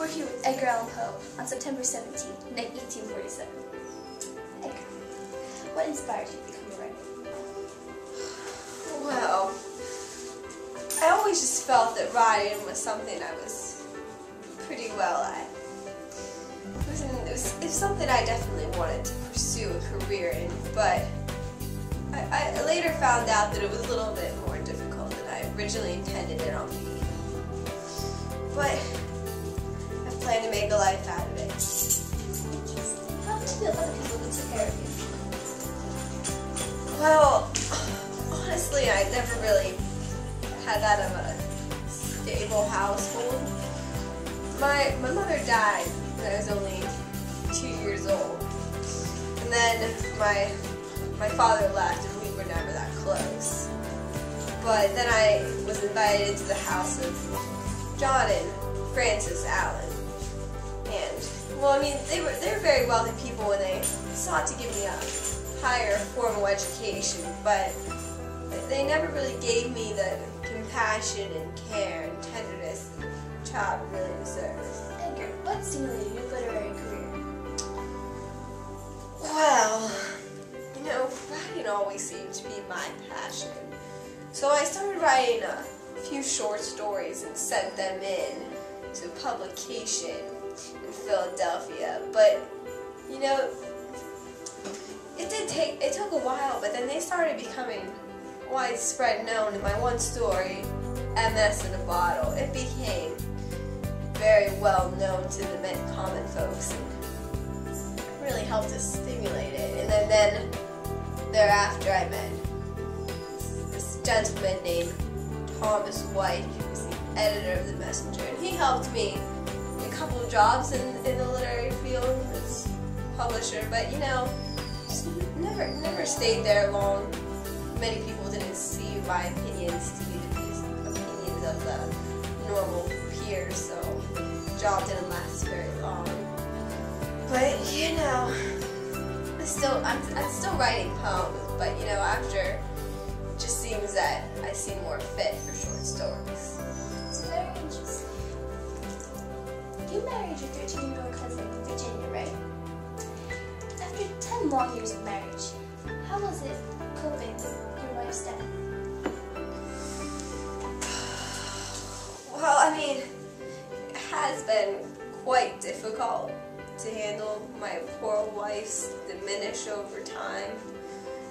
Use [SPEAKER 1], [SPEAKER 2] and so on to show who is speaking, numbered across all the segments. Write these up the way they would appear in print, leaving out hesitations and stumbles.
[SPEAKER 1] We're here with Edgar Allan Poe on September 17, 1847. Edgar, what inspired you to become a writer?
[SPEAKER 2] Well, I always just felt that writing was something I was pretty well at. It was something I definitely wanted to pursue a career in, but I later found out that it was a little bit more difficult than I originally intended it on being. But I plan to make a life out of it.
[SPEAKER 1] How do you feel other people would take care of you?
[SPEAKER 2] Well, honestly, I never really had that of a stable household. My mother died when I was only 2 years old, and then my father left, and we were never that close. But then I was invited into the house of John and Frances Allan, and well, I mean, they were very wealthy people, and they sought to give me a higher formal education, but they never really gave me the compassion and care and tenderness that a child really deserves.
[SPEAKER 1] Edgar, what stimulated your literary career?
[SPEAKER 2] Well, you know, writing always seemed to be my passion. So I started writing a few short stories and sent them in to publication in Philadelphia. But, you know, it took a while, but then they started becoming widespread known. And my one story, MS in a Bottle, it became very well known to the common folks and really helped to stimulate it. And then thereafter I met this gentleman named Thomas White, who was the editor of the Messenger, and he helped me a couple of jobs in the literary field as publisher, but you know, just never stayed there long. Many people didn't see my opinions to be the opinions of the normal peers, so the job didn't last very long. But you know, I'm still writing poems, but you know, after it just seems that I seem more fit for short stories.
[SPEAKER 1] It's very interesting. You married your 13-year-old cousin, Virginia, right? After 10 long years of marriage, how was it coping with your wife's death?
[SPEAKER 2] Well, I mean, it has been quite difficult to handle my poor wife's diminish over time.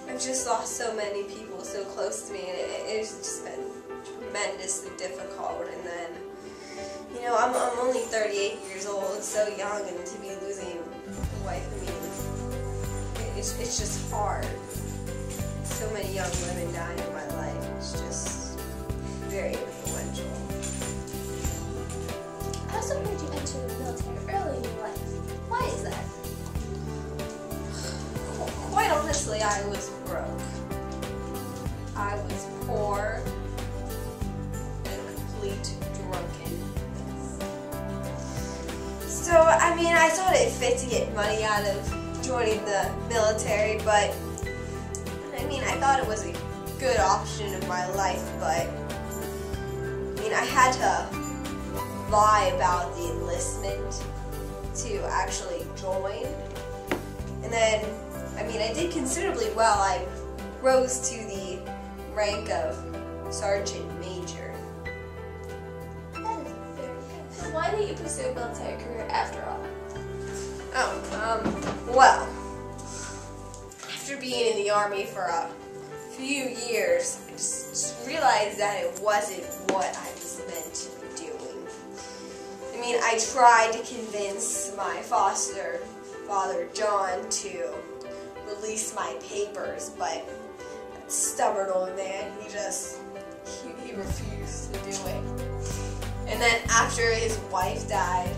[SPEAKER 2] I've just lost so many people so close to me, and it's just been tremendously difficult. And then, you know, I'm only 38 years old, so young, and to be losing a wife, I mean, it's just hard. So many young women dying in my life. It's just very influential.
[SPEAKER 1] I also heard you enter the military early in your life. Why is that?
[SPEAKER 2] Quite honestly, I was broke. I was poor and a complete drunkenness. So, I mean, I thought it fit to get money out of joining the military, but I mean, I thought it was a good option in my life, but I mean, I had to lie about the enlistment to actually join. And then, I mean, I did considerably well. I rose to the rank of sergeant major.
[SPEAKER 1] That is very good. So why did you pursue a military career after all?
[SPEAKER 2] Well, after being in the Army for a few years, I just realized that it wasn't what I was meant to be doing. I mean, I tried to convince my foster father, John, to release my papers, but that stubborn old man, he refused to do it. And then after his wife died,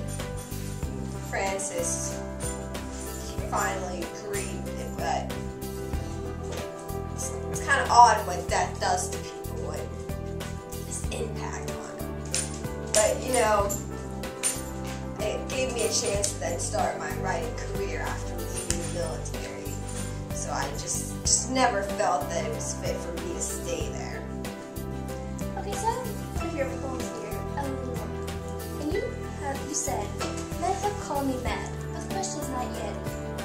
[SPEAKER 2] Frances, he finally agreed, but it's kind of odd what death does to people and its impact on them. But you know, it gave me a chance to then start my writing career after leaving the military. So I just never felt that it was fit for me to stay there.
[SPEAKER 1] Okay, so one of your poems here, and you said only mad, but the question is not yet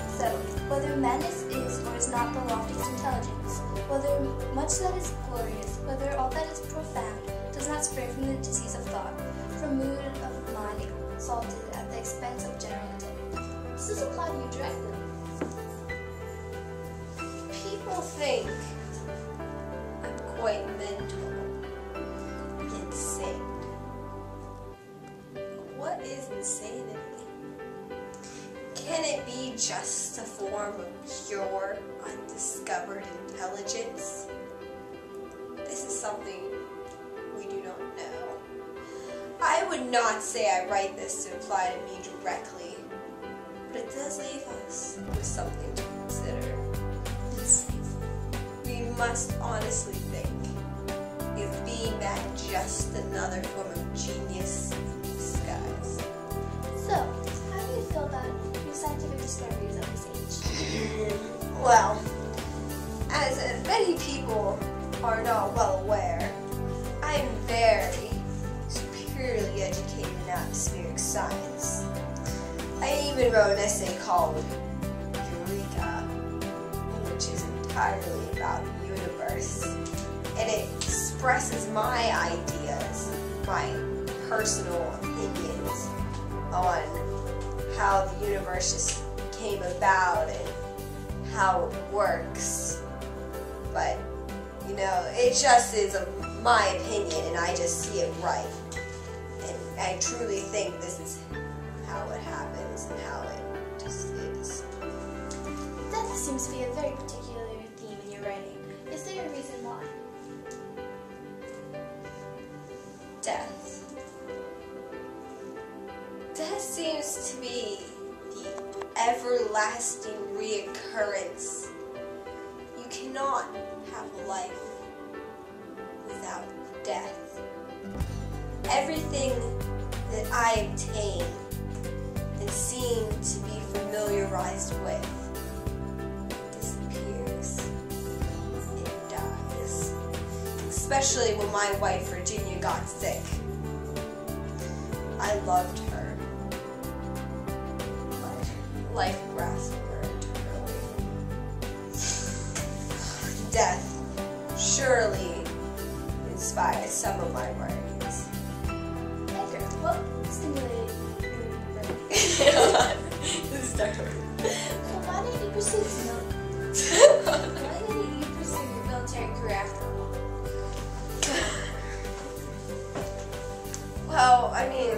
[SPEAKER 1] settled. Whether madness is or is not the loftiest intelligence, whether much that is glorious, whether all that is profound, does not spring from the disease of thought, from mood of mind exalted at the expense of general intent. Does this apply to you directly?
[SPEAKER 2] People think I'm quite mental, insane. What is insanity? Can it be just a form of pure, undiscovered intelligence? This is something we do not know. I would not say I write this to apply to me directly, but it does leave us with something to consider. We must honestly think, is being mad just another form of genius in disguise?
[SPEAKER 1] So, how do you feel about new scientific discoveries of this age?
[SPEAKER 2] Well, as many people are not well aware, I am very superiorly educated in atmospheric science. I even wrote an essay called Eureka, which is entirely about the universe, and it expresses my ideas, my personal opinions on how the universe just came about and how it works. But, you know, it just is my opinion, and I just see it right. And I truly think this is how it happens and how it just is.
[SPEAKER 1] Death seems to be a very particular theme in your writing. Is there a reason why?
[SPEAKER 2] Death. Death seems to be the everlasting reoccurrence. You cannot have life without death. Everything that I obtain and seem to be familiarized with disappears. It dies. Especially when my wife Virginia got sick. I loved her. But life grasped her and took her away. Death surely inspired some of my writings.
[SPEAKER 1] Edgar, what stimulated
[SPEAKER 2] This is dark.
[SPEAKER 1] So why did you pursue your military career after all?
[SPEAKER 2] Well, I mean,